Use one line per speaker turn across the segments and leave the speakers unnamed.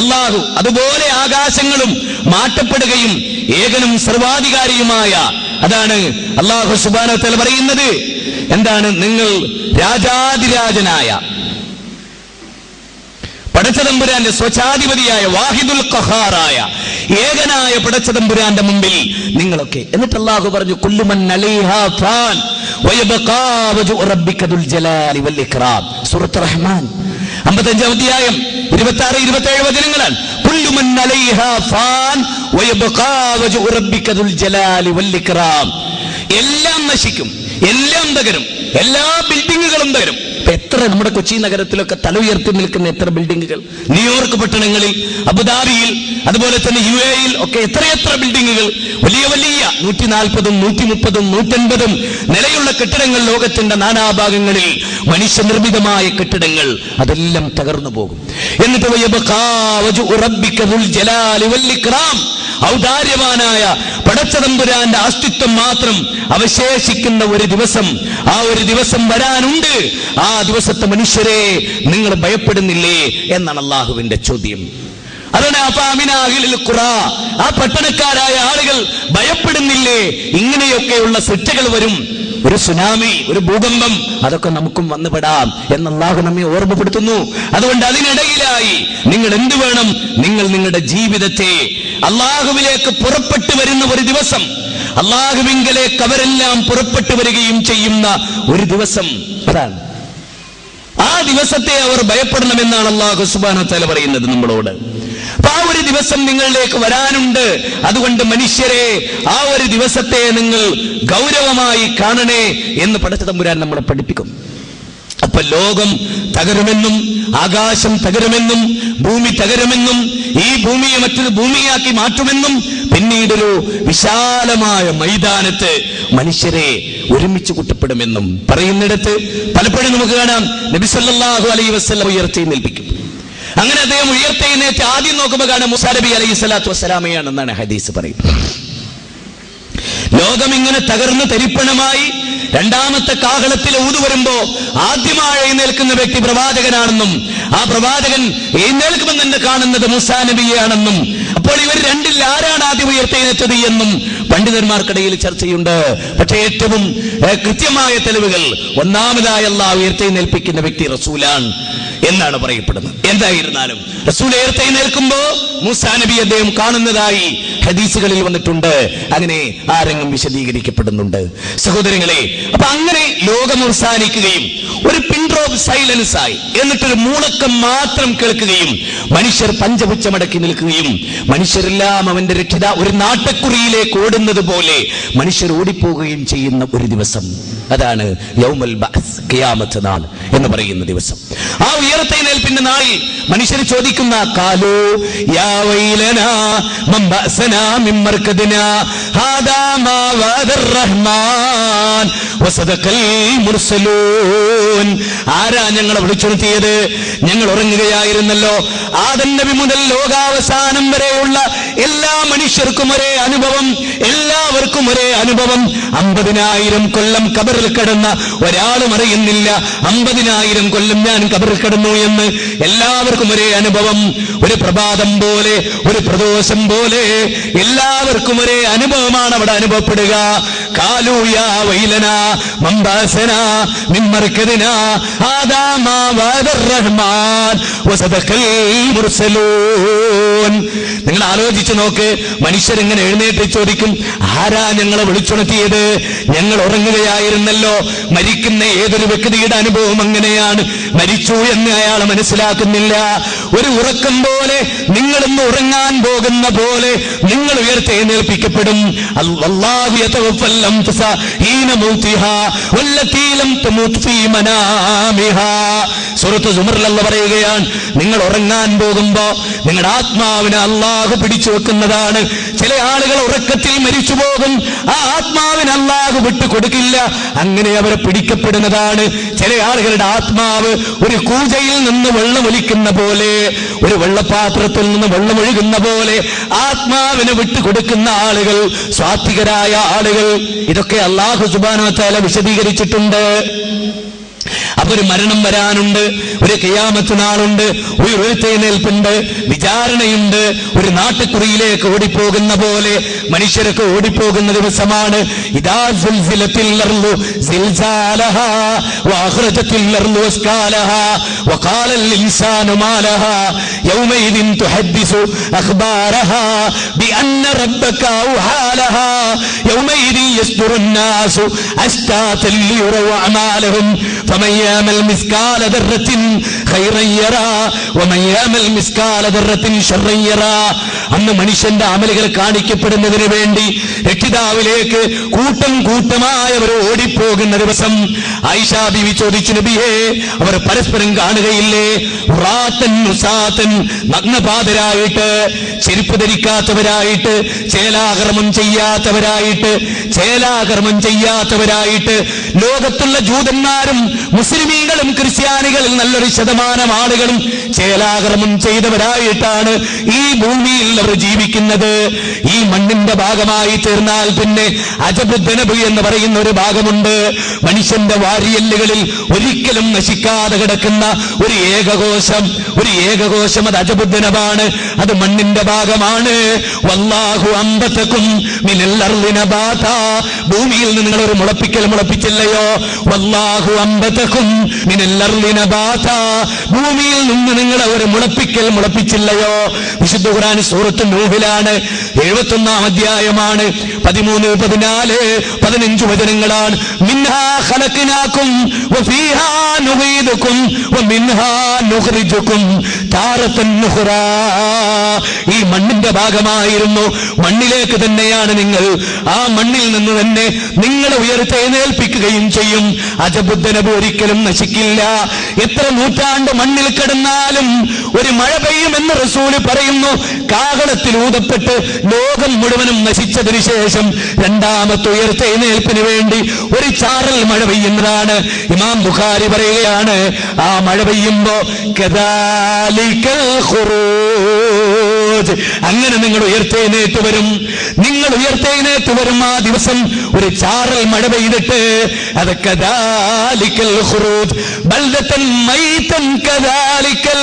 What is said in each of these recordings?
അല്ലാഹു അതുപോലെ ആകാശങ്ങളും മാറ്റപ്പെടുകയും ഏകനും സർവാധികാരിയുമായ, അതാണ് അല്ലാഹു സുബ്ഹാനഹു വ തആല പറയുന്നത്. എന്താണ്? നിങ്ങൾ രാജാതിരാജനായ പടച്ചതമ്പുരാന്റെ സ്വച്ഛാധിപതിയായ വാഹിദുൽ ഖഹാറായ ഏകനായ പടച്ചതമ്പുരാന്റെ മുമ്പിൽ നിങ്ങളൊക്കെ. എന്നിട്ട് അല്ലാഹു പറഞ്ഞു, കുല്ലു മൻ അലൈഹാ ഫാൻ വയബ്ഖാ വജ്ഹു റബ്ബിക ദുൽ ജലാലി വൽ ഇക്റാം. സൂറത്തുർ റഹ്മാൻ 55 അധ്യായം 26-27 വചനങ്ങളാണ്. കുല്ലു മൻ അലൈഹാ ഫാൻ വയബ്ഖാ വജ്ഹു റബ്ബിക ദുൽ ജലാലി വൽ ഇക്റാം. എല്ലാം നശിക്കും, എല്ലാം തകരും, എല്ലാ ബിൽഡിങ്ങുകളും തകരും. എത്ര നമ്മുടെ കൊച്ചി നഗരത്തിലൊക്കെ തല ഉയർത്തി നിൽക്കുന്ന എത്ര ബിൽഡിങ്ങുകൾ, ന്യൂയോർക്ക് പട്ടണങ്ങളിൽ, അബുദാബിയിൽ, അതുപോലെ തന്നെ UAE ഒക്കെ എത്രയെത്ര ബിൽഡിങ്ങുകൾ, വലിയ വലിയ 140, 130, 150 നിലയുള്ള കെട്ടിടങ്ങൾ ലോകത്തിന്റെ നാനാഭാഗങ്ങളിൽ, മനുഷ്യനിർമ്മിതമായ കെട്ടിടങ്ങൾ, അതെല്ലാം തകർന്നു പോകും. എന്നിട്ട് ഔദാര്യവാനായ പടച്ചതമ്പുരാന്റെ അസ്തിത്വം മാത്രം അവശേഷിക്കുന്ന ഒരു ദിവസം, ആ ഒരു ദിവസം വരാനുണ്ട്. ആ ദിവസത്തെ മനുഷ്യരെ നിങ്ങൾ ഭയപ്പെടുന്നില്ലേ എന്നാണ് അള്ളാഹുവിന്റെ ചോദ്യം. അതാണ് ആ പട്ടണക്കാരായ ആളുകൾ ഭയപ്പെടുന്നില്ലേ? ഇങ്ങനെയൊക്കെയുള്ള ശിക്ഷകൾ വരും, ഒരു സുനാമി, ഒരു ഭൂകമ്പം, അതൊക്കെ നമുക്കും വന്നുപെടാം എന്ന് അല്ലാഹു നമ്മെ ഓർമ്മപ്പെടുത്തുന്നു. അതുകൊണ്ട് അതിനിടയിലായി നിങ്ങൾ എന്ത് വേണം? നിങ്ങൾ നിങ്ങളുടെ ജീവിതത്തെ അല്ലാഹുവിലേക്ക് പുറപ്പെട്ടു വരുന്ന ഒരു ദിവസം, അല്ലാഹുവിങ്കലേക്ക് അവരെല്ലാം പുറപ്പെട്ടു വരികയും ചെയ്യുന്ന ഒരു ദിവസം, അതാണ്. ആ ദിവസത്തെ അവർ ഭയപ്പെടണമെന്നാണ് അല്ലാഹു സുബ്ഹാനഹു വ തആല പറയുന്നത് നമ്മളോട്. അപ്പൊ ആ ഒരു ദിവസം നിങ്ങളിലേക്ക് വരാനുണ്ട്. അതുകൊണ്ട് മനുഷ്യരെ, ആ ഒരു ദിവസത്തെ നിങ്ങൾ ഗൗരവമായി കാണണേ എന്ന് പടച്ചതമ്പുരാൻ നമ്മളെ പഠിപ്പിക്കും. അപ്പൊ ലോകം തകരുമെന്നും ആകാശം തകരുമെന്നും ഭൂമി തകരുമെന്നും ഈ ഭൂമിയെ മറ്റൊരു ഭൂമിയാക്കി മാറ്റുമെന്നും പിന്നീടൊരു വിശാലമായ മൈതാനത്ത് മനുഷ്യരെ ഒരുമിച്ച് കൂട്ടപ്പെടുമെന്നും പറയുന്നിടത്ത് പലപ്പോഴും നമുക്ക് കാണാം നബി സല്ലല്ലാഹു അലൈഹി വസല്ലം ഉയർത്തെഴുന്നേൽപ്പിക്കും. അങ്ങനെ അദ്ദേഹം ഉയർത്തെഴുന്നേറ്റ് ആദ്യം നോക്കുമ്പോൾ കാണാം മൂസാ നബി അലൈഹി സ്വലാത്തു വസ്സലാമയാണെന്നാണ് ഹദീസ് പറയുന്നത്. ലോകം ഇങ്ങനെ തകർന്ന് തരിപ്പണമായി രണ്ടാമത്തെ കാഹളത്തിൽ ഊതു വരുമ്പോ ആദ്യമായി എഴുന്നേൽക്കുന്ന വ്യക്തി പ്രവാചകനാണെന്നും ആ പ്രവാചകൻ എഴുന്നേൽക്കുമെന്ന് തന്നെ കാണുന്നത് മൂസാ നബിയാണെന്നും, അപ്പോൾ ഇവർ രണ്ടിൽ ആരാണ് ആദ്യം ഉയർത്തെഴുന്നേറ്റത് എന്നും പണ്ഡിതന്മാർക്കിടയിൽ ചർച്ചയുണ്ട്. പക്ഷേ ഏറ്റവും കൃത്യമായ തെളിവുകൾ ഒന്നാമതായി അല്ലാഹു ഉയർത്തെഴുന്നേൽപ്പിക്കുന്ന വ്യക്തി റസൂലാണ് എന്നാണ് പറയപ്പെടുന്നത്. എന്തായിരുന്നാലും റസൂൽ ഉയർത്തെഴുന്നേൽക്കുമ്പോ മൂസാ നബി അദ്ദേഹം കാണുന്നതായി ഹദീസുകളിൽ വന്നിട്ടുണ്ട്. അങ്ങനെ ആ രംഗം വിശദീകരിക്കപ്പെടുന്നുണ്ട്. സഹോദരങ്ങളെ, അപ്പൊ അങ്ങനെ ലോകം അവസാനിക്കുകയും ഒരു പിൻ ഡ്രോപ്പ് സൈലൻസ് ആയി, എന്നിട്ടൊരു മൂളക്കം മാത്രം കേൾക്കുകയും മനുഷ്യർ പഞ്ചപുച്ഛമടക്കി നിൽക്കുകയും മനുഷ്യരെല്ലാം അവന്റെ രക്ഷിത ഒരു നാട്ടക്കുറിയിലേക്ക് ഓടുന്നത് പോലെ മനുഷ്യർ ഓടിപ്പോവുകയും ചെയ്യുന്ന ഒരു ദിവസം, അതാണ് യൗമുൽ ബഅസ്, ഖിയാമത്ത് നാൾ എന്ന് പറയുന്ന ദിവസം. ആ ഉയർത്തെഴുന്നേൽപ്പിന്റെ നാളിൽ മനുഷ്യർ ചോദിക്കുന്ന കാലോ യാ വൈലനാ മൻ ബഅസനാ മിൻ മർകദിനാ ഹാദാ മാ വഅദർ റഹ്മാൻ വസദഖൽ മുർസലൂൻ. ആരാ ഞങ്ങളെ വിളിച്ചുണർത്തിയത്? ഞങ്ങൾ ഉറങ്ങുകയായിരുന്നല്ലോ. ആദം നബി മുതൽ ലോകാവസാനം വരെയുള്ള എല്ലാ മനുഷ്യർക്കും ഒരേ അനുഭവം, എല്ലാവർക്കും ഒരേ അനുഭവം. 50,000 കൊല്ലം കബറിൽ കിടന്ന ഒരാളും അറിയുന്നില്ല 50,000 കൊല്ലം ഞാൻ കബറിൽ കിടന്നു എന്ന്. എല്ലാവർക്കും ഒരേ അനുഭവം. ഒരു പ്രഭാതം പോലെ, ഒരു പ്രദോഷം പോലെ എല്ലാവർക്കും ഒരേ അനുഭവമാണ് അവിടെ അനുഭവപ്പെടുക. കാലൂ യാ വൈലനാ മൻ ബഅസനാ മിൻ മർകദിനാ ഹാദാ മാ വഅദർ റഹ്മാൻ വസദഖൽ മുർസലൂൻ. നിങ്ങൾ ആലോചിച്ചു നോക്ക്, മനുഷ്യരിങ്ങനെ എഴുന്നേറ്റ് ചോദിക്കും, ആരാ ഞങ്ങളെ വിളിച്ചുണർത്തിയത്? ഞങ്ങൾ ഉറങ്ങുകയായിരുന്നല്ലോ. മരിക്കുന്ന ഏതൊരു വ്യക്തിയുടെ അനുഭവം അങ്ങനെയാണ്. മരിച്ചു എന്ന് അയാൾ മനസ്സിലാക്കുന്നില്ല. ഒരു ഉറക്കം പോലെ, നിങ്ങളിന്ന് ഉറങ്ങാൻ പോകുന്ന പോലെ നിങ്ങൾ ഉയർത്തെഴുന്നേൽപ്പിക്കപ്പെടും. അല്ലാഹു യതവഫൽ അൻഫുസ ഹീന മൗതിഹാ വല്ലതീ ലം തമൂത് ഫീ മനാമിഹാ. സൂറത്ത് സുമറിൽ അല്ലാഹു പറയുകയാണ്, നിങ്ങൾ ഉറങ്ങാൻ പോകുമ്പോ നിങ്ങളുടെ ആത്മാവിനെ അല്ലാഹു പിടിച്ചു വെക്കുന്നതാണ്. ചില ആളുകൾ ഉറക്കത്തിൽ മരിച്ചു പോകും, ആ ആത്മാവിന് അല്ലാഹു വിട്ടുകൊടുക്കില്ല, അങ്ങനെ അവരെ പിടിക്കപ്പെടുന്നതാണ്. ചില ആളുകളുടെ ആത്മാവ് ഒരു കൂജയിൽ നിന്ന് വെള്ളമൊലിക്കുന്ന പോലെ, ഒരു വെള്ളപാത്രത്തിൽ നിന്ന് വെള്ളമൊഴുകുന്ന പോലെ ആത്മാവിനെ വിട്ടുകൊടുക്കുന്ന ആളുകൾ, സ്വാത്വികരായ ആളുകൾ. ഇതൊക്കെ അല്ലാഹു സുബ്ഹാനഹു വ തആല വിശദീകരിച്ചിട്ടുണ്ട്. അപ്പൊ ഒരു മരണം വരാനുണ്ട്, ഒരു ഖിയാമത്ത് നാളുണ്ട്, ഒരു ഉയർത്തെഴുന്നേൽപ്പുണ്ട്, വിചാരണയുണ്ട്. ഒരു നാട്ടുകുറിയിലേക്ക് ഓടിപ്പോകുന്ന പോലെ മനുഷ്യരൊക്കെ ഓടിപ്പോകുന്ന ദിവസമാണ്. ഇദാ സുൽസിലത്തിൽ അർളു സിൽസാലഹാ വഅഖ്റജത്തിൽ അർളു അസ്കാലഹാ വഖാലൽ ഇൻസാനു മാ ലഹാ യൗമഇദിൻ തുഹദ്ദിസു അഖ്ബാരഹാ ബിഅന്ന റബ്ബക ഔഹാലഹാ യൗമഇദിൻ യസ്ദുറുൻ നാസു അസ്താതൻ ലിയുറവ അമാലഹും فمن يعمل مثقال ذرة خيرا يرى ومن يعمل مثقال ذرة شرا يرى. അന്ന് മനുഷ്യന്റെ അമലുകൾ കാണിക്കപ്പെടുന്നതിന് വേണ്ടി രക്ഷിതാവിലേക്ക് കൂട്ടം കൂട്ടമായവർ ഓടിപ്പോകുന്ന ദിവസം ആയിഷ ബീവി ചോദിച്ചു, നബിയേ, അവർ പരസ്പരം കാണുകയില്ലേ? റാത്തൻ നുസാത്തൻ, നഗ്നപാതരായിട്ട്, ചെരുപ്പ് ധരിക്കാത്തവരായിട്ട്, ചേലാകർമ്മം ചെയ്യാത്തവരായിട്ട് ലോകത്തുള്ള ജൂതന്മാരും മുസ്ലിമീങ്ങളും ക്രിസ്ത്യാനികളിൽ നല്ലൊരു ശതമാനം ആളുകളും ചേലാകർമ്മം ചെയ്തവരായിട്ടാണ് ഈ ഭൂമിയിൽ അവർ ജീവിക്കുന്നത്. ഈ മണ്ണിന്റെ ഭാഗമായി തീർന്നാൽ പിന്നെ അജബുദ്ദനബ് എന്ന് പറയുന്ന ഒരു ഭാഗമുണ്ട്. മനുഷ്യന്റെ വാരിയല്ലുകളിൽ ഒരിക്കലും നശിക്കാതെ കിടക്കുന്ന ഒരു ഏകകോശം അത് അജബുദ്ദനബാണ്. അത് മണ്ണിന്റെ ഭാഗമാണ്. വല്ലാഹു അംബതകും മിനൽ അർളി നബാതാ, ഭൂമിയിൽ നിന്ന് നിങ്ങൾ ഒരു മുളപ്പിച്ചില്ലയോ? വല്ലാഹു അംബതകും മിനൽ അർളി നബാതാ, ഭൂമിയിൽ നിന്ന് നിങ്ങൾ ഒരു മുളപ്പിച്ചില്ലയോ? വിശുദ്ധ ഖുർആൻ സൂറത്ത് നൂഹിലാണ്, 71-ാം അധ്യായമാണ്, 13, 14, 15 വചനങ്ങളാണ്. മിൻഹാ ഖലഖനാകും വഫീഹാ നുഈദുകും വമിൻഹാ നുഖ്രിജുകും താറത്തൻ ഉഖ്റാ. ഈ മണ്ണിന്റെ ഭാഗമായിരുന്നു, മണ്ണിലേക്ക് തന്നെയാണ് നിങ്ങൾ. ആ മണ്ണിൽ നിന്ന് തന്നെ നിങ്ങളെ ഉയർത്തെഴുന്നേൽപ്പിക്കുകയും ചെയ്യും. അജബുദ്ദനബ് ഒരിക്കലും നശിക്കില്ല. എത്ര നൂറ്റാണ്ട് മണ്ണിൽ കിടന്നാലും ഒരു മഴ പെയ്യുമെന്ന് റസൂല് പറയുന്നു. കാഹളത്തിൽ ഊതപ്പെട്ട് ലോകം മുഴുവനും നശിച്ചതിനു ശേഷം രണ്ടാമത്തെ ഉയർത്തെഴുന്നേൽപ്പിന് വേണ്ടി ഒരു ചാറൽ മഴ പെയ്യുന്നതാണ്. ഇമാം ബുഖാരി പറയുകയാണ്, ആ മഴ പെയ്യുമ്പോ കദാലികൽ ഖുറൂജ്, അങ്ങനെ നിങ്ങൾ ഉയർത്തെഴുന്നേറ്റ് വരും. ആ ദിവസം ഒരു ചാറൽ മഴ പെയ്തിട്ട് അത് കദാലികൽ ഖുറൂജ് ബൽദതൻ മൈതൻ കദാലികൽ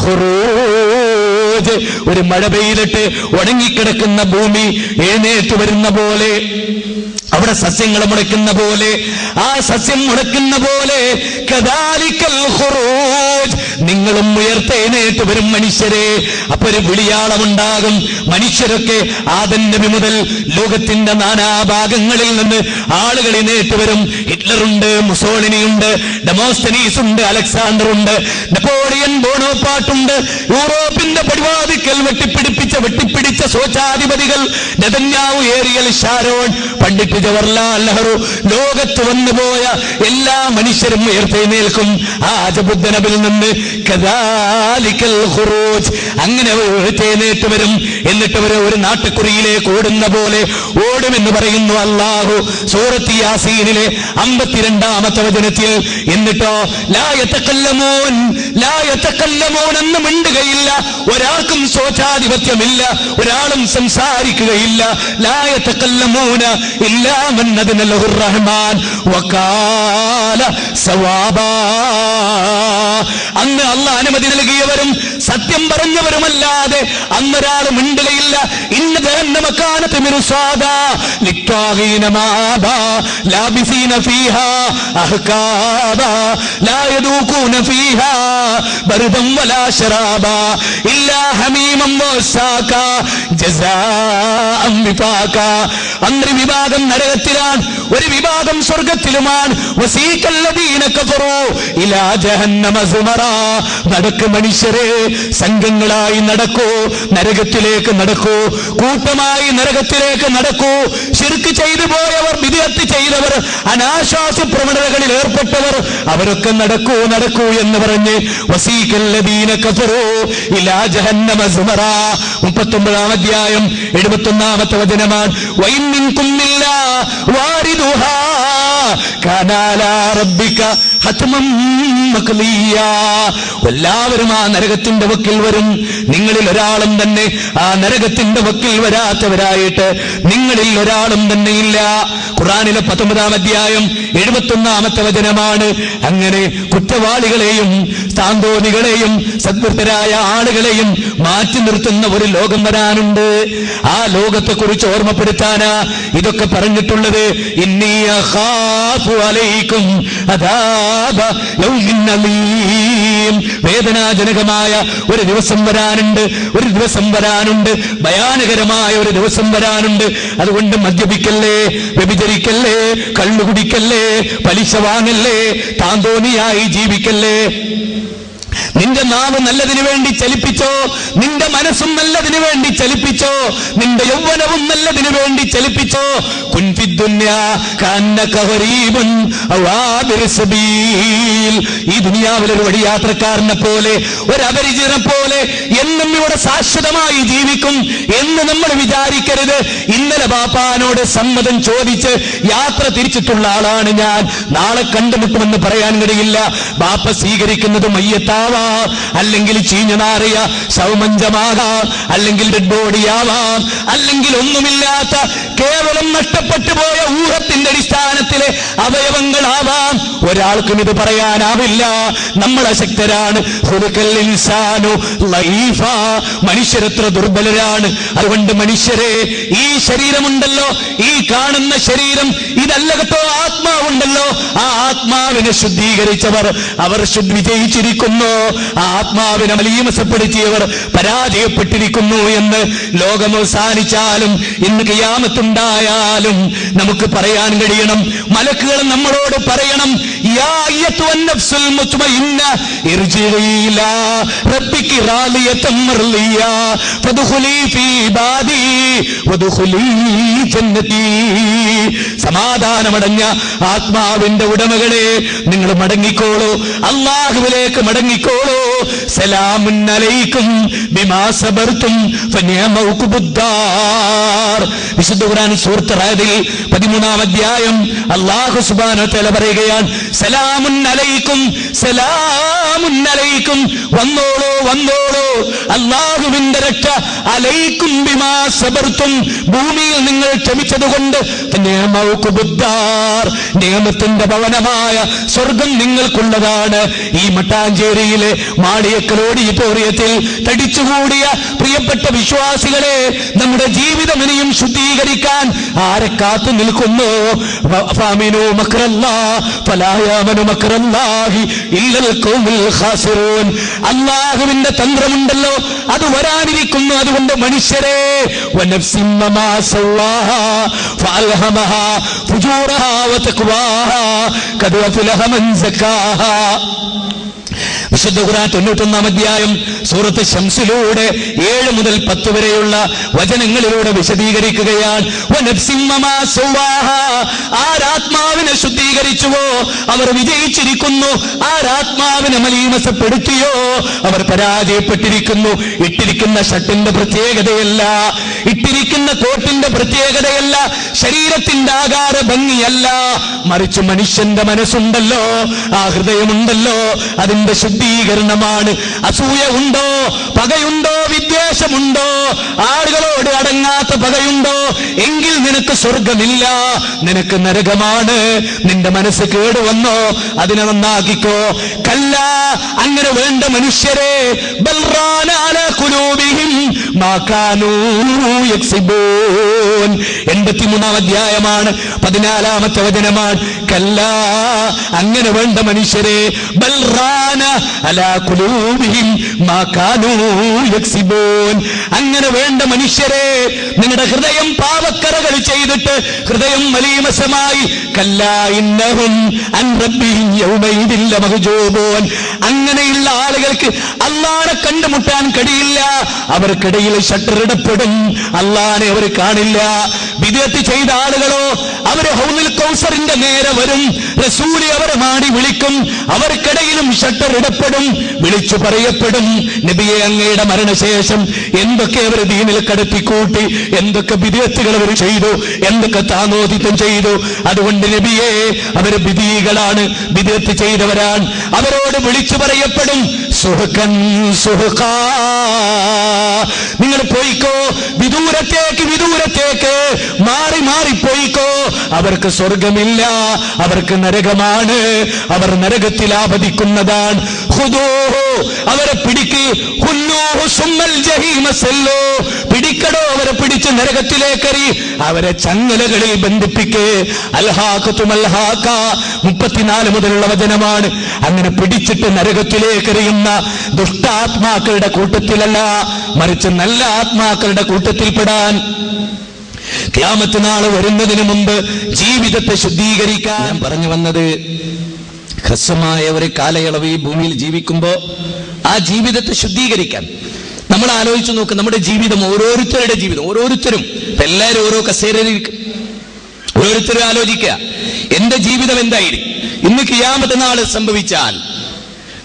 ഖുറൂജ്, ഒരു മഴ പെയ്തിട്ട് ഉണങ്ങിക്കിടക്കുന്ന ഭൂമി എഴുന്നേറ്റ് വരുന്ന പോലെ, അവിടെ സസ്യങ്ങൾ മുളയ്ക്കുന്ന പോലെ, ആ സസ്യം മുളയ്ക്കുന്ന പോലെ കദാലികൽ ഖുറൂജ്, നിങ്ങളും ഉയർത്തെഴുന്നേറ്റ് വരും മനുഷ്യരെ. അപ്പൊ ഒരു വിളിയാളമുണ്ടാകും. മനുഷ്യരൊക്കെ ആദം നബി മുതൽ ലോകത്തിന്റെ നാനാഭാഗങ്ങളിൽ നിന്ന് ആളുകൾ എഴുന്നേറ്റ് വരും. ഹിറ്റ്ലറുണ്ട്, മുസോളിനിയുണ്ട്, ഡെമോസ്തനീസ് ഉണ്ട്, അലക്സാണ്ടർ ഉണ്ട്, നെപ്പോളിയൻ ബോണോപ്പാട്ടുണ്ട്, യൂറോപ്പിന്റെ പടിവാതിക്കൽ വെട്ടിപ്പിടിച്ച സ്വച്ഛാധിപതികൾ, Netanyahu, Ariel Sharon, Pandit Jawaharlal Nehru, ലോകത്ത് വന്നുപോയ എല്ലാ മനുഷ്യരും ഉയർത്തെഴുന്നേൽക്കും ആ അജബുദ്ദനബിൽ നിന്ന്. കദാലികൽ ഖുറൂജ്, അങ്ങനെ ഉയർത്തെഴുന്നേറ്റ് വരും. എന്നിട്ട് ഒരു നാട്ടുകുറിയിലേക്ക് ഓടുന്ന പോലെ ഓടുമെന്ന് പറയുന്നു അല്ലാഹു സൂറത്ത് യാസീനിലെ 52-ാമത്തെ വചനത്തിൽ. എന്നിട്ടോ ലാ യതകല്ലമൂൻ എന്ന് മിണ്ടുകയില്ല, ഒരാൾക്കും സ്വച്ഛാധിപത്യമില്ല, ഒരാളും സംസാരിക്കുകയില്ല. ലാ യതകല്ലമൂന ഇല്ലാ മൻ അദ്ന ലഹുർ റഹ്മാൻ വഖാല സവാബാ. അന്ന് അല്ലാഹ് അനുമതി നൽകിയവരും സത്യം പറഞ്ഞവരുമല്ലാതെ അന്നൊരാൾ മിണ്ടുകയില്ല. ഇന്ന ജഹന്നമ കാനത് മിർസാദാ ലിത്വാഗീന മാബാ ലാബിസീന ഫീഹാ അഹ്കാബാ ലാ യദൂഖൂന ഫീഹാ ബർദൻ വലാ ശറാബാ ഇല്ലാ ഹമീമൻ വസാകാ ജസാഅൻ വിഫാകാ. അന്നൊരു വിഭാഗം നരകത്തിലാണ്, ഒരു വിഭാഗം സ്വർഗത്തിലുമാണ്. വസീകല്ലദീന കഫറൂ ഇലാ ജഹന്നമ സുമറാ. നടക്ക് മനുഷ്യരെ, സംഘങ്ങളായി നടക്കൂ, നരകത്തിലേക്ക് നടക്കൂ, കൂട്ടമായി നരകത്തിലേക്ക് നടക്കൂ. ശിർക്ക് ചെയ്തു പോയവർ, ബിദ്അത്ത് ചെയ്തവർ, അനാശാസ പ്രവണതകളിൽ ഏർപ്പെട്ടവർ, അവരൊക്കെ നടക്കൂ എന്ന് പറഞ്ഞ് വസീകല്ലദീന കഫറൂ ഇലാ ജഹന്നമ സുമറാ. 39-ാം അധ്യായം 71-ാമത്തെ വചനമാണ്. വഇൻ മിൻകും ഇല്ലാ വാരിദുഹാ കാന അലാ റബ്ബിക ഹത്മൻ മഖ്ദിയ്യാ. എല്ലാവരും ആ നരകത്തിന്റെ വക്കിൽ വരും. നിങ്ങളിൽ ഒരാളും തന്നെ ആ നരകത്തിന്റെ വക്കിൽ വരാത്തവരായിട്ട് നിങ്ങളിൽ ഒരാളും തന്നെ ഇല്ല. ഖുർആനിലെ 19-ാം അധ്യായം 71-ാമത്തെ വചനമാണ്. അങ്ങനെ കുറ്റവാളികളെയും സാന്തോനികളെയും സദ്വൃത്തരായ ആളുകളെയും മാറ്റി നിർത്തുന്ന ഒരു ലോകം വരാനുണ്ട്. ആ ലോകത്തെക്കുറിച്ച് ഓർമ്മപ്പെടുത്താനാ ഇതൊക്കെ പറഞ്ഞിട്ടുള്ളത്. ഇന്നി അഖാഫു അലൈക്കും അദാബ യൗമിൻ അലീം. വേദനാജനകമായ ഒരു ദിവസം വരാനുണ്ട്, ഒരു ദിവസം വരാനുണ്ട്, ഭയാനകരമായ ഒരു ദിവസം വരാനുണ്ട്. അതുകൊണ്ട് മദ്യപിക്കല്ലേ, വ്യഭിചരിക്കല്ലേ, കള്ളുകുടിക്കല്ലേ, പലിശ വാങ്ങല്ലേ, താന്തോന്നിയായി ജീവിക്കല്ലേ. നിന്റെ നാവ് നല്ലതിനു വേണ്ടി ചലിപ്പിച്ചോ, നിന്റെ മനസ്സും നല്ലതിനു വേണ്ടി ചലിപ്പിച്ചോ, നിന്റെ യൗവനവും നല്ലതിനു വേണ്ടി ചലിപ്പിച്ചോ. കുൻ ഫിദ്ദുന്യാ കഅന്നക ഗരീബുൻ ഔ ആബിറു സബീൽ. ഈ ദുനിയാവിൽ ഒരു വഴിയാത്രക്കാരനെ പോലെ, ഒരു അപരിചിതനെ പോലെ എന്നും ഇവിടെ ശാശ്വതമായി ജീവിക്കും എന്ന് നമ്മൾ വിചാരിക്കരുത്. ഇന്നലെ ബാപ്പാനോട് സമ്മതം ചോദിച്ച് യാത്ര തിരിച്ചിട്ടുള്ള ആളാണ് ഞാൻ. നാളെ കണ്ടുമുട്ടുമെന്ന് പറയാൻ കഴിയില്ല. ബാപ്പ സ്വീകരിക്കുന്നത് മയ്യത്താവാം, അല്ലെങ്കിൽ ചീഞ്ഞനാറിയ സൗമഞ്ചമാകാം, അല്ലെങ്കിൽ ഡെഡ് ബോഡിയാവാം, അല്ലെങ്കിൽ ഒന്നുമില്ലാത്ത കേവലം നഷ്ടപ്പെട്ടു പോയ ഊഹത്തിന്റെ അടിസ്ഥാനത്തിലെ അവയവങ്ങളാവാം. ഒരാൾക്കും ഇത് പറയാനാവില്ല. നമ്മൾ അശക്തരാണ്. മനുഷ്യരെത്ര ദുർബലരാണ്. അതുകൊണ്ട് മനുഷ്യരെ, ഈ ശരീരമുണ്ടല്ലോ, ഈ കാണുന്ന ശരീരം ഇതല്ല കേട്ടോ, ആത്മാവുണ്ടല്ലോ. ആ ആത്മാവിനെ ശുദ്ധീകരിച്ചവർ അവർ വിജയിച്ചിരിക്കുന്നു. ആ ആത്മാവിനെ മലീമസപ്പെടുത്തിയവർ പരാജയപ്പെട്ടിരിക്കുന്നു എന്ന് ലോകം അവസാനിച്ചാലും ഇന്ന് ഖിയാമത്തുണ്ടായാലും നമുക്ക് പറയാൻ കഴിയണം. മലക്കുകൾ നമ്മളോട് പറയണം, യാ അയ്യത്തുൻ നഫ്സുൽ മുത്മഇന്ന ഇർജിഇ ഇലാ റബ്ബികി റാദിയതൻ മർളിയ ഫദ്ഖുലി ഫീ ഇബാദി വദ്ഖുലി ജന്നതി. സമാധാനമടഞ്ഞ ആത്മാവിന്റെ ഉടമകളെ, നിങ്ങൾ മടങ്ങിക്കോളൂ, അല്ലാഹുവിലേക്ക് മടങ്ങിക്കോളൂ. സലാമുൻ അലൈക്കും ബിമാ സബർതും ഫനിഅമ ഉഖ്ബുദ്ദാർ. വിശുദ്ധ ഖുർആൻ സൂറത്ത് റാദിൽ 13-ാം അധ്യായം അല്ലാഹു സുബ്ഹാനഹു വ തആല പറയുകയാണ്, സലാമുൻ അലൈക്കും, സലാമുൻ അലൈക്കും, വന്നോളൂ വന്നോളൂ, അല്ലാഹുവിന്റെ രക്ഷ, അലൈക്കും ബിമാ സബർതും, ഭൂമിയിൽ നിങ്ങൾ ക്ഷമിച്ചതുകൊണ്ട്, ഫനിഅമ ഉഖ്ബുദ്ദാർ, നിയമത്തിന്റെ ഭവനമായ സ്വർഗം നിങ്ങൾക്കുള്ളതാണ്. ഈ മട്ടാഞ്ചേരിയിലെ മാളിയക്കൽ ഓഡിറ്റോറിയത്തിൽ തടിച്ചുകൂടിയ പ്രിയപ്പെട്ട വിശ്വാസികളെ, നമ്മുടെ ജീവിതം ഇനിയും ശുദ്ധീകരിക്കാൻ ആരെ കാത്തു നിൽക്കുന്നു? ഫാമിനു മക്റല്ലാഹ് ഫലാ യാമനു മക്റല്ലാഹി ഇല്ലൽ ഖൗമുൽ ഖാസിറൂൻ. അല്ലാഹുവിന്റെ തന്ത്രമുണ്ടല്ലോ, അത് വരാനിരിക്കുന്നു. അതുകൊണ്ട് മനുഷ്യരെ, വനഫ്സിൻ മമാ സവ്വാഹാ ഫഅൽഹമഹാ ഫുജൂറഹാ വതഖ്വാഹാ ഖദ് അഫ്ലഹ മൻ സക്കാഹാ. വിശുദ്ധ ഖുർആൻ 91-ാം അധ്യായം സൂറത്ത് ശംസിലൂടെ 7 മുതൽ 10 വരെയുള്ള വചനങ്ങളിലൂടെ വിശദീകരിക്കുകയാണ്. ആരാത്മാവിനെ ശുദ്ധീകരിച്ചുവോ അവർ വിജയിച്ചിരിക്കുന്നു, ആരാത്മാവിനെ മലീമസപ്പെടുത്തിയോ അവർ പരാജയപ്പെട്ടിരിക്കുന്നു. ഇട്ടിരിക്കുന്ന ഷർട്ടിന്റെ പ്രത്യേകതയല്ല, ഇട്ടിരിക്കുന്ന കോട്ടിന്റെ പ്രത്യേകതയല്ല, ശരീരത്തിന്റെ ആകാര ഭംഗിയല്ല, മറിച്ച് മനുഷ്യന്റെ മനസ്സുണ്ടല്ലോ, ആ ഹൃദയമുണ്ടല്ലോ, അതിന്റെ ശുദ്ധീകരണമാണ്. അസൂയ ഉണ്ടോ, പകയുണ്ടോ, വിദ്വേഷമുണ്ടോ, ആളുകളോട് അടങ്ങാത്ത പകയുണ്ടോ, എങ്കിൽ നിനക്ക് സ്വർഗമില്ല, നിനക്ക് നരകമാണ്. നിന്റെ മനസ്സ് കേടുവന്നോ, അതിനെ നന്നാക്കിക്കോ. കല്ല, അങ്ങനെ വേണ്ട മനുഷ്യരെ. ബൽറാന അലാ ഖുലൂബിഹിം മാ കാനൂ യക്സിബൂൻ. 83-ാം അധ്യായമാണ് 14-ാമത്തെ വചനമാണ്. കല്ല, അങ്ങനെ വേണ്ട മനുഷ്യരെ. ബൽറാന അലാ ഖുലൂബിഹിം മാ കാനൂ യക്സിബൂൻ. അങ്ങനെ വേണ്ട മനുഷ്യരെ, നിങ്ങളുടെ ഹൃദയം പാവക്കറകൾ ചെയ്തിട്ട് ഹൃദയം മലീമസമായി. കല്ലാ ഇന്നഹും അൻ റബ്ബിഹിം യൗമൈദിൻ ലമഹ്ജൂബൂൻ. അങ്ങനെയുള്ള ആളുകൾക്ക് അല്ലാഹനെ കണ്ടുമുട്ടാൻ കഴിയില്ല. അവർക്കിടയിൽ ഷട്ടർ ഇടപെടും, അല്ലാഹനെ അവർ കാണില്ല. ബിദ്അത്ത് ചെയ്ത ആളുകളോ അവര് ഹൗലുൽ കൗസറിന്റെ നേരെ വരും, റസൂൽ അവരെ മാടി വിളിക്കും, അവർക്കിടയിലും ഷട്ടർ ഇടപെടും, വിളിച്ചു പറയപ്പെടും, നബിയെ അങ്ങയുടെ മരണശേഷം എന്തൊക്കെ അവർ ദീനിൽ കടത്തിക്കൂട്ടി, എന്തൊക്കെ ബിദ്അത്തുകൾ അവർ ചെയ്തു, എന്തൊക്കെ താനോദിത്വം ചെയ്തു. അതുകൊണ്ട് നബിയെ അവര് ബിദീകളാണ്, ബിദ്അത്ത് ചെയ്തവരാണ്. അവരോട് വിളിച്ചു പറയപ്പെടും, സുഹ്ഖൻ സുഹ്ഖാ, നിങ്ങൾ പോയിക്കോ, വിദൂരത്തേക്ക് മാറി മാറി പോയിക്കോ, അവർക്ക് സ്വർഗമില്ല, അവർക്ക് നരകമാണ്, അവർ നരകത്തിൽ ആപതിക്കുന്നതാണ്. ഖുദൂഹു, അവരെ പിടിക്ക്, ഖുല്ലൂഹു സുമ്മൽ ജഹീമ സല്ലൂ, പിടിക്കടോ അവരെ, പിടിച്ച് നരകത്തിലേക്കെറി, അവരെ ചങ്ങലകളിൽ ബന്ധിപ്പിക്ക്. അൽഹാഖതു മൽഹാഖ 34 മുതലുള്ള വചനമാണ്. അങ്ങനെ പിടിച്ചിട്ട് നരകത്തിലേക്കെറിയുന്ന ദുഷ്ടാത്മാക്കളുടെ കൂട്ടത്തിലല്ല, മറിച്ച് നല്ല ആത്മാക്കളുടെ കൂട്ടത്തിൽപ്പെടാൻ ഖിയാമത്ത് നാൾ വരുന്നതിന് മുമ്പ് ജീവിതത്തെ ശുദ്ധീകരിക്കാൻ ഞാൻ പറഞ്ഞു വന്നത്, ഹ്രസ്വമായ ഒരു കാലയളവ് ഈ ഭൂമിയിൽ ജീവിക്കുമ്പോൾ ആ ജീവിതത്തെ ശുദ്ധീകരിക്കാൻ നമ്മൾ ആലോചിച്ചു നോക്ക്. നമ്മുടെ ജീവിതം, ഓരോരുത്തരുടെ ജീവിതം, ഓരോരുത്തരും എല്ലാവരും ഓരോ കസേരയിലിരിക്കും, ഓരോരുത്തരും ആലോചിക്കുക, എന്റെ ജീവിതം എന്തായിരിക്കും ഇന്ന് ഖിയാമത്ത് നാൾ സംഭവിച്ചാൽ,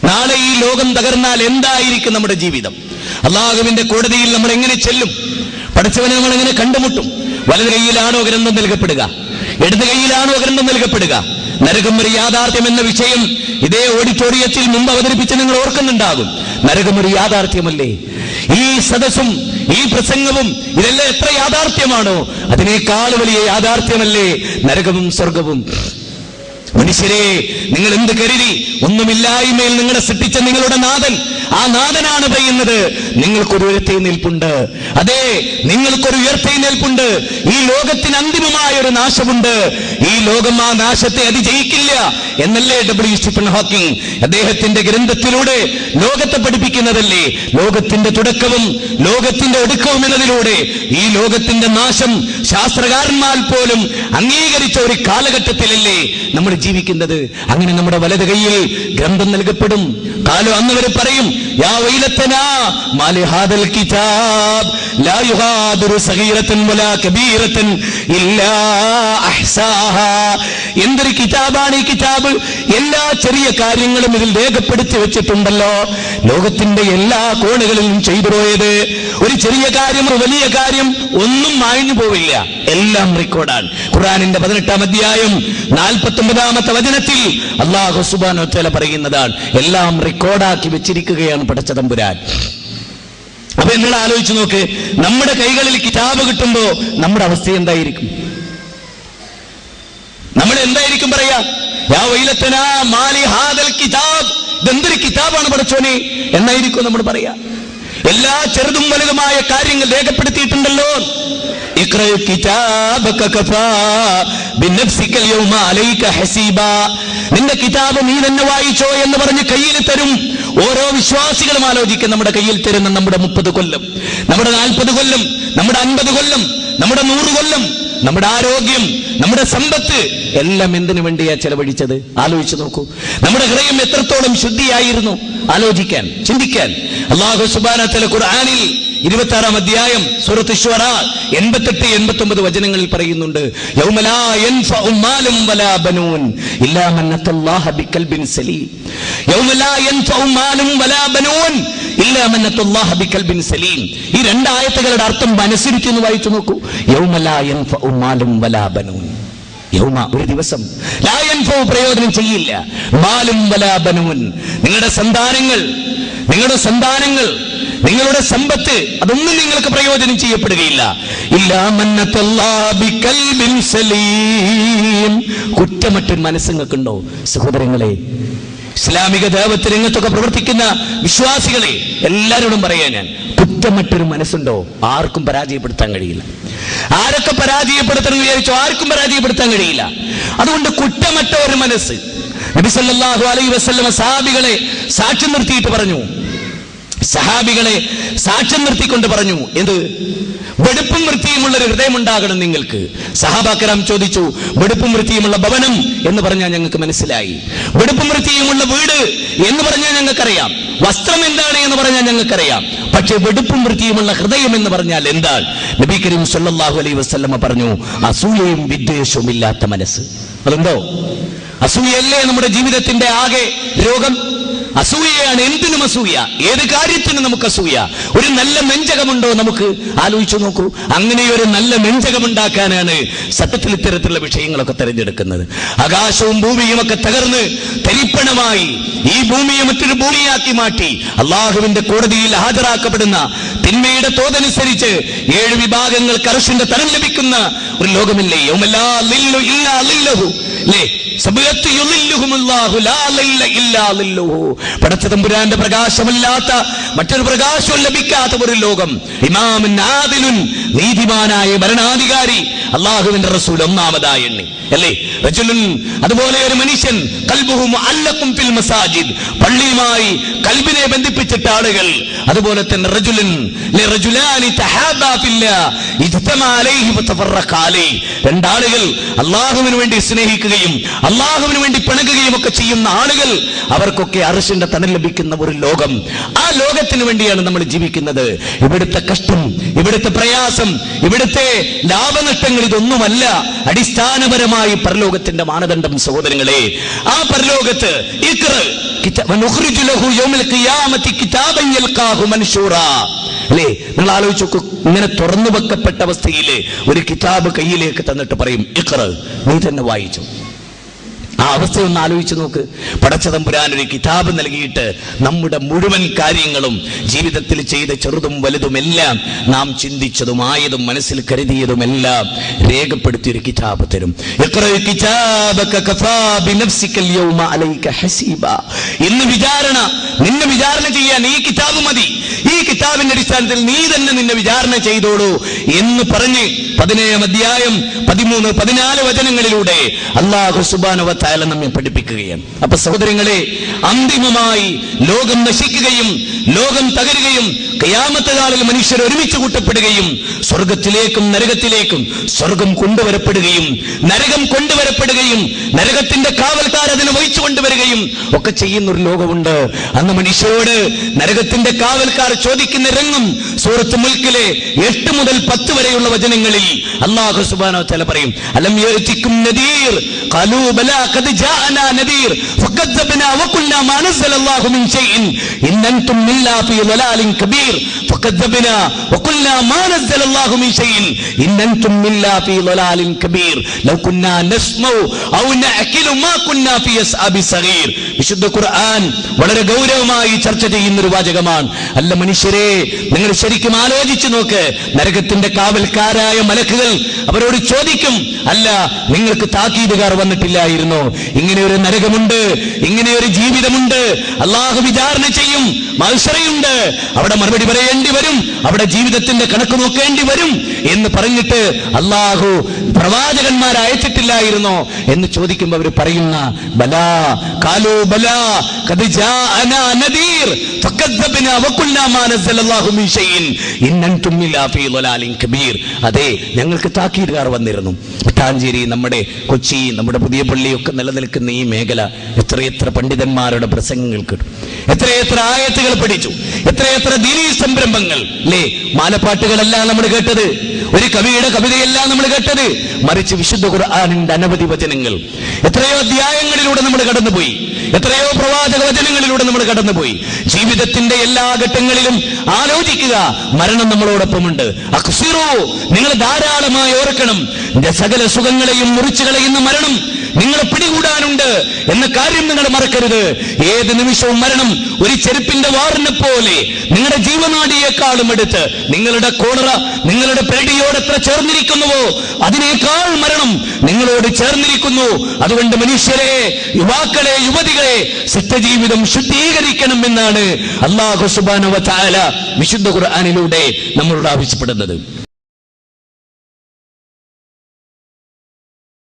നാളെ ഈ ലോകം തകർന്നാൽ എന്തായിരിക്കും നമ്മുടെ ജീവിതം? അള്ളാഹുവിന്റെ കോടതിയിൽ നമ്മൾ എങ്ങനെ ചെല്ലും? പഠിച്ചവനെ നമ്മൾ എങ്ങനെ കണ്ടുമുട്ടും? വലത് കൈയിലാണോ ഗ്രന്ഥം നൽകപ്പെടുക? ഇടത് കൈയിലാണോ ഗ്രന്ഥം നൽകപ്പെടുക? നരകം ഒരു യാഥാർത്ഥ്യം എന്ന വിഷയം ഇതേ ഓഡിറ്റോറിയത്തിൽ മുമ്പ് അവതരിപ്പിച്ച് നിങ്ങൾ ഓർക്കുന്നുണ്ടാകും. നരകം ഒരു യാഥാർത്ഥ്യമല്ലേ? ഈ സദസ്സും ഈ പ്രസംഗവും ഇതെല്ലാം എത്ര യാഥാർത്ഥ്യമാണോ അതിനേക്കാൾ വലിയ യാഥാർത്ഥ്യമല്ലേ നരകവും സ്വർഗവും? മനുഷ്യരെ, നിങ്ങൾ എന്ത് കരുതി? ഒന്നുമില്ലായ്മയിൽ നിങ്ങളെ സൃഷ്ടിച്ച നിങ്ങളുടെ നാഥൻ, ആ നാഥനാണ് പറയുന്നത്, നിങ്ങൾക്കൊരു ഉയർത്തെഴുന്നേൽപ്പുണ്ട്. അതെ, നിങ്ങൾക്കൊരു ഉയർത്തെഴുന്നേൽപ്പുണ്ട്. ഈ ലോകത്തിന് അന്തിമമായ ഒരു നാശമുണ്ട്. ഈ ലോകം ആ നാശത്തെ അതിജയിക്കില്ല എന്നല്ലേ W. സ്റ്റീഫൻ ഹോക്കിംഗ് അദ്ദേഹത്തിന്റെ ഗ്രന്ഥത്തിലൂടെ ലോകത്തെ പഠിപ്പിക്കുന്നതല്ലേ? ലോകത്തിന്റെ തുടക്കവും ലോകത്തിന്റെ ഒടുക്കവും എന്നതിലൂടെ ഈ ലോകത്തിന്റെ നാശം ശാസ്ത്രകാരന്മാർ പോലും അംഗീകരിച്ച ഒരു കാലഘട്ടത്തിലല്ലേ നമ്മൾ ജീവിക്കുന്നത്. അങ്ങനെ നമ്മുടെ വലത് കൈയിൽ ഗ്രന്ഥം നൽകപ്പെടും. കാലം അന്നവർ പറയും, യാ വൈലത്തനാ മാലി ഹാദൽ കിതാബ് ലാ യുഗാദിറു സഗീറതൻ വലാ കബീറതൻ ഇല്ലാ അഹ്സാഹാ. എന്തൊരു കിതാബാണ് ഈ കിതാബ്! എല്ലാ ചെറിയ കാര്യങ്ങളും ഇതിൽ രേഖപ്പെടുത്തി വെച്ചിട്ടുണ്ടല്ലോ. ലോകത്തിന്റെ എല്ലാ കോണുകളിലും ചെയ്തു പോയത് ഒരു ചെറിയ കാര്യം, ഒരു വലിയ കാര്യം ഒന്നും മായ്ഞ്ഞു പോവില്ല, എല്ലാം റെക്കോർഡാണ്. ഖുർആനിന്റെ 18-ാം അധ്യായം 49-ാമത്തെ വചനത്തിൽ അല്ലാഹു സുബ്ഹാനഹു വ തആല പറയുന്നതാണ്, എല്ലാം റെക്കോർഡാക്കി വെച്ചിരിക്കുകയാണ് പടച്ച തമ്പുരാൻ. അപ്പൊ നിങ്ങൾ ആലോചിച്ച് നോക്ക്, നമ്മുടെ കൈകളിൽ കിതാബ് കിട്ടുമ്പോ നമ്മുടെ അവസ്ഥ എന്തായിരിക്കും? നമ്മൾ എന്തായിരിക്കും പറയാ? യാ വൈലത്തനാ മാലി ഹാദൽ കിതാബ്, ഇതെന്തൊരു കിതാബാണ് പടച്ചോനെ എന്നായിരിക്കും നമ്മൾ പറയാ. എല്ലാ ചെറുതും വലുതുമായ കാര്യങ്ങൾ രേഖപ്പെടുത്തിയിട്ടുണ്ടല്ലോ. ഇഖ്റ കിതാബക കഫാ ബിനഫ്സിക യൗമ അലൈക ഹസീബാ. നിന്റെ കിതാബ് നീ തന്നെ വായിച്ചോ എന്ന് പറഞ്ഞ് കയ്യിൽ തരും. ഓരോ വിശ്വാസികളും ആലോചിക്കും, നമ്മുടെ കയ്യിൽ തരുന്ന നമ്മുടെ 30 കൊല്ലം, നമ്മുടെ 40 കൊല്ലം, നമ്മുടെ 50 കൊല്ലം, നമ്മുടെ 100 കൊല്ലം, നമ്മുടെ ആരോഗ്യം, നമ്മുടെ സമ്പത്ത് എല്ലാം എന്തിനു വേണ്ടിയാ ചെലവഴിച്ചത്? ആലോചിച്ചു നോക്കൂ. നമ്മുടെ ഹൃദയം എത്രത്തോളം ശുദ്ധിയായിരുന്നു? ആലോചിക്കാൻ, ചിന്തിക്കാൻ. അല്ലാഹു സുബ്ഹാനഹു വ തആല ഖുർആനിൽ 26-ാം അധ്യായം സൂറത്ത് ശുഅറാ 88-89 വചനങ്ങളിൽ പറയുന്നുണ്ട്, യൗമ ലാ യൻഫഉ മാലും വലാ ബനൂൻ ഇല്ലാ മൻ അത്തല്ലാഹ ബിഖൽബിൻ സലീം. യൗമ ലാ യൻഫഉ മാലും വലാ ബനൂൻ ഇല്ലാ മൻ അത്തല്ലാഹ ബിഖൽബിൻ സലീം. ഈ രണ്ട് ആയത്തുകളുടെ അർത്ഥം മനസ്സിരുത്തി ഒന്ന് വായിച്ചു നോക്കൂ. യൗമ ലാ യൻഫഉ മാലും വലാ ബനൂൻ, യൗമ ഒരു ദിവസം, ലാ യൻഫഉ പ്രയോജനം ചെയ്യില്ല, മാലും വലാ ബനൂൻ നിങ്ങളുടെ സന്താനങ്ങൾ, നിങ്ങളുടെ സന്താനങ്ങൾ, നിങ്ങളുടെ സമ്പത്ത്, അതൊന്നും നിങ്ങൾക്ക് പ്രയോജനം ചെയ്യപ്പെടുകയില്ല. ഇല്ലാ മൻ അത്തല്ലാഹ ബിഖൽബിൻ സലീം. കുറ്റമറ്റൊരു മനസ്സ് നിങ്ങൾക്കുണ്ടോ സഹോദരങ്ങളെ? ഇസ്ലാമിക ദഅവത്ത് രംഗത്തൊക്കെ പ്രവർത്തിക്കുന്ന വിശ്വാസികളെ എല്ലാവരോടും പറയാ ഞാൻ, കുറ്റമറ്റൊരു മനസ്സുണ്ടോ? ആർക്കും പരാജയപ്പെടുത്താൻ കഴിയില്ല. ആരൊക്കെ പരാജയപ്പെടുത്തണം വിചാരിച്ചോ ആർക്കും പരാജയപ്പെടുത്താൻ കഴിയില്ല. അതുകൊണ്ട് കുറ്റമറ്റ ഒരു മനസ്സ്. നബി സല്ലല്ലാഹു അലൈഹി വസല്ലം സഹാബികളെ സാക്ഷി നിർത്തിയിട്ട് പറഞ്ഞു, സഹാബികളെ സാക്ഷ്യം നിർത്തിക്കൊണ്ട് പറഞ്ഞു, എന്ത്? വെടുപ്പും വൃത്തിയുമുള്ള ഒരു ഹൃദയം ഉണ്ടാകണം നിങ്ങൾക്ക്. സഹാബാക്കരാം ചോദിച്ചു, വെടുപ്പും വൃത്തിയുമുള്ള ഭവനം എന്ന് പറഞ്ഞാൽ ഞങ്ങൾക്ക് മനസ്സിലായി, വെടുപ്പും വൃത്തിയുമുള്ള വീട് എന്ന് പറഞ്ഞാൽ ഞങ്ങൾക്കറിയാം, വസ്ത്രം എന്താണ് എന്ന് പറഞ്ഞാൽ ഞങ്ങൾക്കറിയാം, പക്ഷെ വെടുപ്പും വൃത്തിയുമുള്ള ഹൃദയം എന്ന് പറഞ്ഞാൽ എന്താണ്? നബി കരീം സല്ലല്ലാഹു അലൈഹി വസല്ലമ പറഞ്ഞു, അസൂയയും വിദ്വേഷവും ഇല്ലാത്ത മനസ്സ്. അതുണ്ടോ? അസൂയല്ലേ നമ്മുടെ ജീവിതത്തിന്റെ ആകെ രോഗം? അസൂയയാണ്. എന്തിനും അസൂയ, ഏത് കാര്യത്തിനും നമുക്ക് അസൂയ. ഒരു നല്ല നെഞ്ചകമുണ്ടോ? നമുക്ക് ആലോചിച്ചു നോക്കൂ. അങ്ങനെ ഒരു നല്ല നെഞ്ചകമുണ്ടാക്കാനാണ് സത്യത്തിൽ ഇത്തരത്തിലുള്ള വിഷയങ്ങളൊക്കെ തിരഞ്ഞെടുക്കുന്നത്. ആകാശവും ഭൂമിയും ഒക്കെ തകർന്ന് തരിപ്പണമായി ഈ ഭൂമിയെ മറ്റൊരു ഭൂമിയാക്കി മാറ്റി അള്ളാഹുവിന്റെ കോടതിയിൽ ഹാജരാക്കപ്പെടുന്ന തിന്മയുടെ തോതനുസരിച്ച് 7 വിഭാഗങ്ങൾക്ക് അർശിന്റെ തരം ലഭിക്കുന്ന ഒരു ലോകമില്ലേ? പടച്ചതമ്പുരാന്റെ പ്രകാശമല്ലാത്ത മറ്റൊരു പ്രകാശവും ലഭിക്കാത്ത ഒരു ലോകം. ഇമാമുൻ ആദിലുൻ, നീതിമാനായ ഭരണാധികാരി അള്ളാഹുവിന്റെ റസൂൽ ഒന്നാമതായി എണ്ണി അല്ലേ? റജുലുൻ, അതുപോലെ ഒരു മനുഷ്യൻ ഖൽബുഹു മുഅല്ലഖുൻ ഫിൽ മസാജിദ്, പള്ളിയുമായി കൽബിനെ ബന്ധിപ്പിച്ചിട്ട ആളുകൾ. അതുപോലെ തന്നെ റജുലുൻ ലറജുലാനി തഹാബാ ഫില്ലാഹ് ഇജ്തമാ അലൈഹി വതഫറഖ അലൈഹി, രണ്ടാളുകൾ അള്ളാഹുവിന് വേണ്ടി സ്നേഹിക്കുകയും അള്ളാഹുവിന് വേണ്ടി പിണങ്ങുകയും ഒക്കെ ചെയ്യുന്ന ആളുകൾ, അവർക്കൊക്കെ അർശിന്റെ തണൽ ലഭിക്കുന്ന ഒരു ലോകം. ആ ലോകത്തിന് വേണ്ടിയാണ് നമ്മൾ ജീവിക്കുന്നത്. ഇവിടുത്തെ കഷ്ടം, ഇവിടുത്തെ പ്രയാസം, ഇവിടുത്തെ ലാഭനഷ്ടങ്ങൾ ഇതൊന്നുമല്ല അടിസ്ഥാനപരമായി പരലോകത്തിന്റെ മാനദണ്ഡം. സഹോദരങ്ങളെ, ആ പരലോകത്ത് അല്ലേ, നിങ്ങൾ ആലോചിച്ച് നോക്കൂ. ഇങ്ങനെ തുറന്നു വെക്കപ്പെട്ട അവസ്ഥയിൽ ഒരു കിതാബ് കയ്യിലേക്ക് തന്നിട്ട് പറയും, ഇഖ്റ, നീ തന്നെ വായിച്ചു. ആ അവസ്ഥയൊന്ന് ആലോചിച്ച് നോക്ക്. പടച്ചതമ്പുരാൻ ഒരു കിതാബ് നൽകിയിട്ട് നമ്മുടെ മുഴുവൻ കാര്യങ്ങളും ജീവിതത്തിൽ ചെയ്ത ചെറുതും വലുതുമെല്ലാം നാം ചിന്തിച്ചതും ആയതും മനസ്സിൽ കരുതിയതുമെല്ലാം രേഖപ്പെടുത്തിയ ഒരു കിതാബ് തരും. ഇന്ന് നിന്നെ വിചാരണ ചെയ്യാൻ ഈ കിതാബ് മതി, ഈ കിതാബിന്റെ അടിസ്ഥാനത്തിൽ നീ തന്നെ നിന്നെ വിചാരണ ചെയ്തോളൂ എന്ന് പറഞ്ഞ് 17 അധ്യായം 13, 14 വചനങ്ങളിലൂടെ അല്ലാഹു സുബ്ഹാനഹു വ തആല നമ്മെ പഠിപ്പിക്കുകയാണ്. അപ്പൊ സഹോദരങ്ങളെ, അന്തിമമായി ലോകം നശിക്കുകയും ലോകം തകരുകയും ഖിയാമത്ത് നാളിൽ മനുഷ്യർ ഒരുമിച്ച് കൂട്ടപ്പെടുകയും സ്വർഗത്തിലേക്കും നരകത്തിലേക്കും സ്വർഗം കൊണ്ടുവരപ്പെടുകയും നരകം കൊണ്ടുവരപ്പെടുകയും നരകത്തിന്റെ കാവൽക്കാർ അതിനെ വഹിച്ചു കൊണ്ടുവരികയും ഒക്കെ ചെയ്യുന്ന ഒരു ലോകമുണ്ട്. അന്ന് മനുഷ്യരോട് നരകത്തിന്റെ കാവൽക്കാർ ചോദിക്കുന്ന രംഗം സൂറത്ത് മുൽക്കിലെ 8 മുതൽ 10 വരെയുള്ള വചനങ്ങളിൽ അല്ലാഹു സുബ്ഹാനഹു വ തആല പറയും, അലം യഅതികും നദീർ ഖാലൂ ബലാ ഖദ് ജാഅനാ നദീർ ഫകദ്ദബ്നാ വഖുൽനാ മാ നസ്സലല്ലാഹു മിൻ ഷൈഇൻ ഇൻ അൻതും ഇല്ലാ ഫീ ളലാലിൻ കബീർ ഫകദ്ദബ്നാ വഖുൽനാ മാ നസ്സലല്ലാഹു മിൻ ഷൈഇൻ ഇൻ അൻതും ഇല്ലാ ഫീ ളലാലിൻ കബീർ ലൗ കുന്നാ നസ്മഉ ഔ നഅകിലു മാ കുന്നാ ഫീ അസ്ഹാബി സഗീർ. വിശുദ്ധ ഖുർആൻ വളരെ ഗൗരവമായി ചർച്ച ചെയ്യുന്ന ഒരു വാചകമാണ്. അല്ല മനുഷ്യരെ, നിങ്ങൾ ശരിക്കും ആലോചിച്ചു നോക്ക്. നരകത്തിന്റെ കാവൽക്കാരായ മലക്കുകൾ അവരോട് ചോദിക്കും, അല്ല നിങ്ങൾക്ക് താക്കീതുകാർ വന്നിട്ടില്ലായിരുന്നോ? ഇങ്ങനെ ഒരു നരകമുണ്ട്, ഇങ്ങനെ ഒരു ജീവിതമുണ്ട്, അള്ളാഹു വിചാരണ ചെയ്യും, മഹ്ശറയുണ്ട്, അവിടെ മറുപടി പറയേണ്ടി വരും, അവിടെ ജീവിതത്തിന്റെ കണക്ക് നോക്കേണ്ടി വരും എന്ന് പറഞ്ഞിട്ട് അള്ളാഹു പ്രവാചകന്മാർ അയച്ചിട്ടില്ലായിരുന്നോ എന്ന് ചോദിക്കുമ്പോൾ അവർ പറയുന്ന ബലാ ഖാലൂ ബലാ ഖദ് ജാഅനാ നദീർ ഫകദ്ദബ്നാ വഖുൽനാ മാ നസ്സലല്ലാഹു മിൻ ഷൈഇൻ ഇൻ അൻതും ഇല്ലാ ഫീ ളലാലിൻ കബീർ. അതെ, ഞങ്ങൾക്ക് താക്കീതുകാർ വന്നിരുന്നു. മട്ടാഞ്ചേരി, നമ്മുടെ കൊച്ചി, നമ്മുടെ പുതിയ പള്ളിയൊക്കെ നിലനിൽക്കുന്ന ഈ മേഖല എത്രയെത്ര പണ്ഡിതന്മാരുടെ പ്രസംഗങ്ങൾ കേട്ടു, എത്രയെത്ര ആയത്തുകൾ പഠിച്ചു, എത്രയെത്ര ദീനീ സംരംഭങ്ങൾ അല്ലേ. മാലപ്പാട്ടുകളല്ല നമ്മൾ കേട്ടത്, ഒരു കവിയുടെ കവിതയല്ല നമ്മൾ കേട്ടത്, മറിച്ച് വിശുദ്ധ ഖുർആനിന്റെ അനവധി വചനങ്ങൾ. എത്രയോ അധ്യായങ്ങളിലൂടെ നമ്മൾ കടന്നുപോയി, എത്രയോ പ്രവാചക വചനങ്ങളിലൂടെ നമ്മൾ കടന്നുപോയി. ജീവിതത്തിന്റെ എല്ലാ ഘട്ടങ്ങളിലും ആലോചിക്കുക, മരണം നമ്മളോടൊപ്പമുണ്ട്. അഖ്സിറൂ, നിങ്ങൾ ധാരാളമായി ഓർക്കണം, സകല സുഖങ്ങളെയും മുറിച്ചു കളയുന്ന മരണം നിങ്ങളെ പിടികൂടാനുണ്ട് എന്ന കാര്യം നിങ്ങൾ മറക്കരുത്. ഏത് നിമിഷവും മരണം ഒരു ചെരുപ്പിന്റെ വാറിനെ പോലെ നിങ്ങളുടെ ജീവനാഡിയേക്കാളും എടുത്ത് നിങ്ങളുടെ കോളറ നിങ്ങളുടെ പേടിയോട് എത്ര ചേർന്നിരിക്കുന്നുവോ അതിനേക്കാൾ മരണം നിങ്ങളോട് ചേർന്നിരിക്കുന്നു. അതുകൊണ്ട് മനുഷ്യരെ, യുവാക്കളെ, യുവതികളെ, സത്യജീവിതം ശുദ്ധീകരിക്കണം എന്നാണ് അല്ലാഹു സുബ്ഹാനഹു വ തആല വിശുദ്ധ ഖുർആനിലൂടെ നമ്മളോട് ആവശ്യപ്പെടുന്നത്.